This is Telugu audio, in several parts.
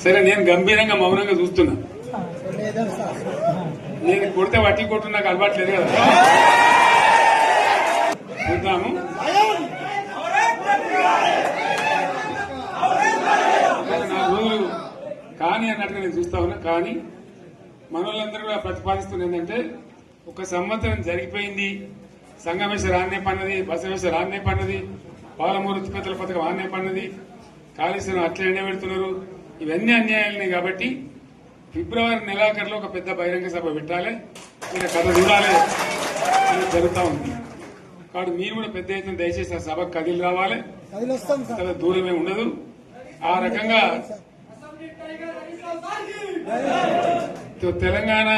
సరే నేను గంభీరంగా మౌనంగా చూస్తున్నా. నేను కొడితే వట్టి కొట్టు నాకు అలవాట్లేదు కదా. చూద్దాము. నా రోజులు కానీ అన్నట్టుగా నేను చూస్తా ఉన్నా. కానీ మనోళ్ళందరూ కూడా ప్రతిపాదిస్తున్న ఏంటంటే, ఒక సంవత్సరం జరిగిపోయింది, సంగమేశ్వర ఆన్నే పన్నది, బసవేశ్వర ఆన్నే పన్నది, పాలమూరు ఉత్పత్తుల పథకం ఆన్నే పన్నది, కాళేశ్వరం అట్లా ఎండబెడుతున్నారు, ఇవన్నీ అన్యాయాలని. కాబట్టి ఫిబ్రవరి నెలాఖరులో ఒక పెద్ద బహిరంగ సభ పెట్టాలి, మీరు కథ చూడాలి అని జరుగుతూ ఉంది. కాబట్టి మీరు కూడా పెద్ద ఎత్తున దయచేసి ఆ సభకు కదిలి రావాలి, చాలా దూరమే ఉండదు. ఆ రకంగా తెలంగాణ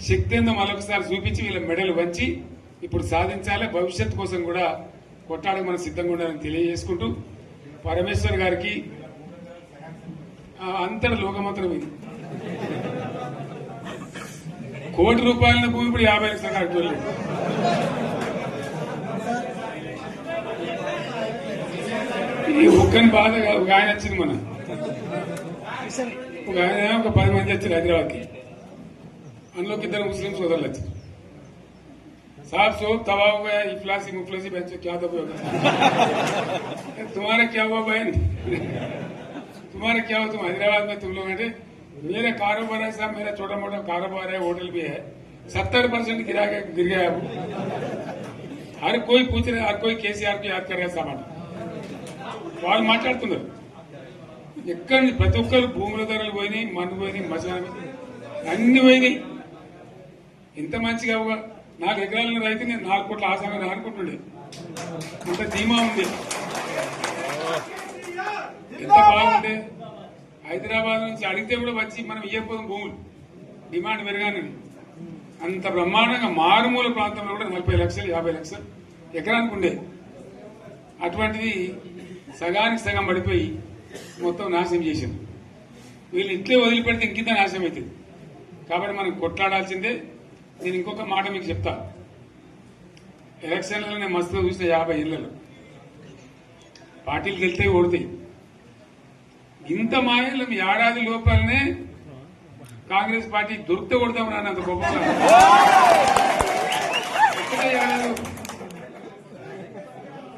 శక్తి ఏందో మరొకసారి చూపించి వీళ్ళ మెడలు వంచి ఇప్పుడు సాధించాలి. భవిష్యత్తు కోసం కూడా కొట్టాడకు మనం సిద్ధంగా ఉండాలని తెలియజేసుకుంటూ, పరమేశ్వర్ గారికి అంతటి లోకమంత్రం ఇది. ₹1,00,00,000 భూమి ఇప్పుడు 50 లక్షల కట్టుకోలేదు. ఈ ఒక్కని బాధ ఒక ఆయన వచ్చింది, మన ఒక ఆయన ఒక 10 మంది వచ్చారు హైదరాబాద్కి. అందులోకి 2 ముస్లిం సోదరులు వచ్చారు. साहब सोब तबाह हो गया, इफलासी मुफलसी बच्चे क्या दबे होगा. तुम्हारा क्या हुआ बहन, तुम्हारा क्या हुआ, तुम हैदराबाद में तुम लोग हैं. मेरा कारोबार है साहब, मेरा छोटा मोटा कारोबार है, होटल भी है, 70% गिर गया. हर कोई पूछ रहे, हर कोई केसीआर को याद कर रहे सामान. వాళ్ళు మాట్లాడుతున్నారు. ఎక్కడ ప్రతి ఒక్కరు భూముల ధరలు పోయినాయి, మన్ను పోయినాయి, మసాలా అన్ని పోయినాయి. ఎంత మంచిగా 4 ఎకరాల రైతు నేను 4 కోట్ల ఆసాగా అనుకుంటుండే. అంత ధీమా ఉంది, ఎంత బాగుండే. హైదరాబాద్ నుంచి అడిగితే కూడా వచ్చి మనం ఇవ్వకపోతాం భూములు, డిమాండ్ పెరగానని. అంత బ్రహ్మాండంగా మారుమూల ప్రాంతంలో కూడా 40 లక్షలు 50 లక్షలు ఎకరానికి ఉండే. అటువంటిది సగానికి సగం పడిపోయి మొత్తం నాశనం చేసింది. వీళ్ళు ఇంట్లో వదిలిపెడితే ఇంకింత నాశనం అవుతుంది. కాబట్టి మనం కొట్లాడాల్సిందే. నేను ఇంకొక మాట మీకు చెప్తా. ఎలక్షన్లలో నేను మస్తుగా చూసిన 50 ఇళ్లలో పార్టీలు గెలితే ఓడతాయి. ఇంత మాయలు ఏడాది లోపలనే కాంగ్రెస్ పార్టీ దొరికితే కొడతాం రాని అంత గొప్పగా.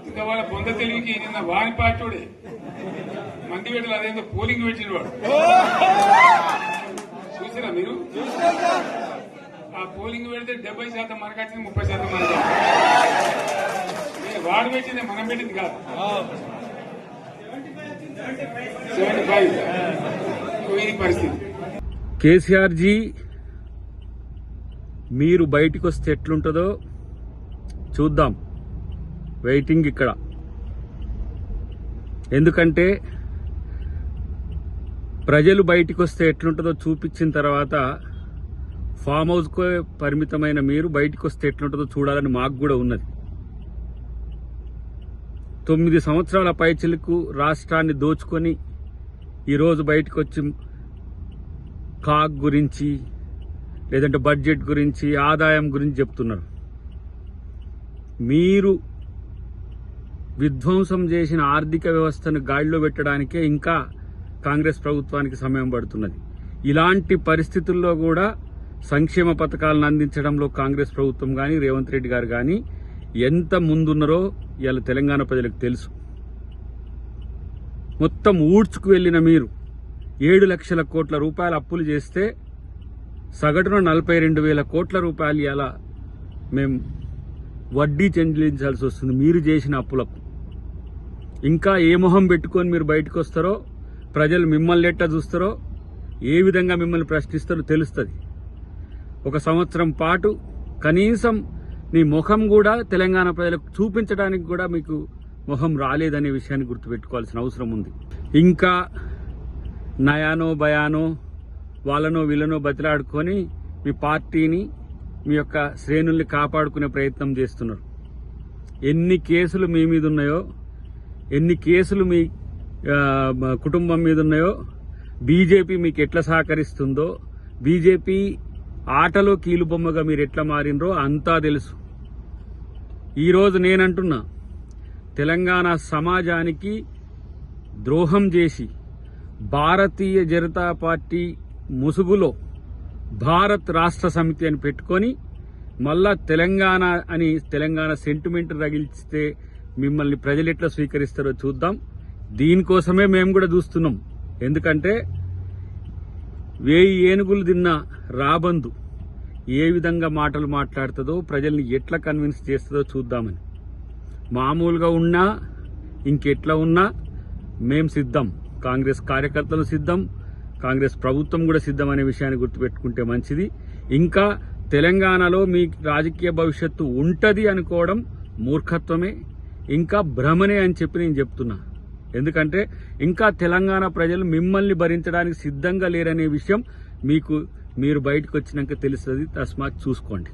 ఇంకా వాళ్ళ బొంద తెలివికి నిన్న వారి పార్టీ మంది పెట్టాలి, అదేందో పోలింగ్ పెట్టిన వాడు చూసారా మీరు? ఆ పోలింగ్ పెడితే 70% మనకు వచ్చింది, 30% మనకి. వాడు పెట్టింది, మనం పెట్టింది కాదు. 75 ఇది పరిస్థితి. కేసీఆర్ జీ, మీరు బయటికి వస్తే ఎట్లుంటుందో చూద్దాం. వెయిటింగ్ ఇక్కడ. ఎందుకంటే ప్రజలు బయటికి వస్తే ఎట్లుంటుందో చూపించిన తర్వాత ఫామ్ హౌస్కు పరిమితమైన మీరు బయటికి వస్తే ఎట్లుంటుందో చూడాలని మాకు కూడా ఉన్నది. 9 సంవత్సరాల పైచిలకు రాష్ట్రాన్ని దోచుకొని ఈరోజు బయటకు వచ్చి కాగ్ గురించి, లేదంటే బడ్జెట్ గురించి, ఆదాయం గురించి చెప్తున్నారు. మీరు విధ్వంసం చేసిన ఆర్థిక వ్యవస్థను గాడిలో పెట్టడానికే ఇంకా కాంగ్రెస్ ప్రభుత్వానికి సమయం పడుతున్నది. ఇలాంటి పరిస్థితుల్లో కూడా సంక్షేమ పథకాలను అందించడంలో కాంగ్రెస్ ప్రభుత్వం కానీ, రేవంత్ రెడ్డి గారు కానీ ఎంత ముందున్నారో ఇవాళ తెలంగాణ ప్రజలకు తెలుసు. మొత్తం ఊడ్చుకు వెళ్లిన మీరు 7 లక్షల కోట్ల రూపాయల అప్పులు చేస్తే సగటున 42,000 కోట్ల రూపాయలు ఇలా మేము వడ్డీ చెల్లించాల్సి వస్తుంది మీరు చేసిన అప్పులకు. ఇంకా ఏ మొహం పెట్టుకొని మీరు బయటకు వస్తారో, ప్రజలు మిమ్మల్ని ఎట్లా చూస్తారో, ఏ విధంగా మిమ్మల్ని ప్రశ్నిస్తారో తెలుస్తుంది. 1 సంవత్సరం పాటు కనీసం నీ ముఖం కూడా తెలంగాణ ప్రజలకు చూపించడానికి కూడా మీకు ముఖం రాలేదనే విషయాన్ని గుర్తుపెట్టుకోవాల్సిన అవసరం ఉంది. ఇంకా నయానో భయానో వాళ్ళనో వీళ్ళనో బతిలాడుకొని మీ పార్టీని, మీ యొక్క శ్రేణుల్ని కాపాడుకునే ప్రయత్నం చేస్తున్నారు. ఎన్ని కేసులు మీ మీద ఉన్నాయో, ఎన్ని కేసులు మీ కుటుంబం మీద ఉన్నాయో, బీజేపీ మీకు ఎట్లా సహకరిస్తుందో, బీజేపీ ఆటలో కీలుబొమ్మగా మీరు ఎట్లా మారినరో అంతా తెలుసు. ఈరోజు నేనంటున్నా, తెలంగాణ సమాజానికి ద్రోహం చేసి భారతీయ జనతా పార్టీ ముసుగులో భారత్ రాష్ట్ర సమితి అని పెట్టుకొని మళ్ళా తెలంగాణ అని తెలంగాణ సెంటిమెంట్ రగిలిస్తే మిమ్మల్ని ప్రజలు ఎట్లా స్వీకరిస్తారో చూద్దాం. దీనికోసమే మేము కూడా చూస్తున్నాం. ఎందుకంటే 1000 ఏనుగులు తిన్న రాబందు ఏ విధంగా మాటలు మాట్లాడుతుందో, ప్రజల్ని ఎట్లా కన్విన్స్ చేస్తుందో చూద్దామని. మామూలుగా ఉన్నా ఇంకెట్లా ఉన్నా మేం సిద్ధం. కాంగ్రెస్ కార్యకర్తలు సిద్ధం, కాంగ్రెస్ ప్రభుత్వం కూడా సిద్ధం అనే విషయాన్ని గుర్తుపెట్టుకుంటే మంచిది. ఇంకా తెలంగాణలో మీ రాజకీయ భవిష్యత్తు ఉంటది అనుకోవడం మూర్ఖత్వమే, ఇంకా భ్రమనే అని చెప్పి నేను చెప్తున్నా. ఎందుకంటే ఇంకా తెలంగాణ ప్రజలు మిమ్మల్ని భరించడానికి సిద్ధంగా లేరనే విషయం మీరు బయటకు వచ్చినాక తెలుస్తుంది. తస్మాత్ చూసుకోండి.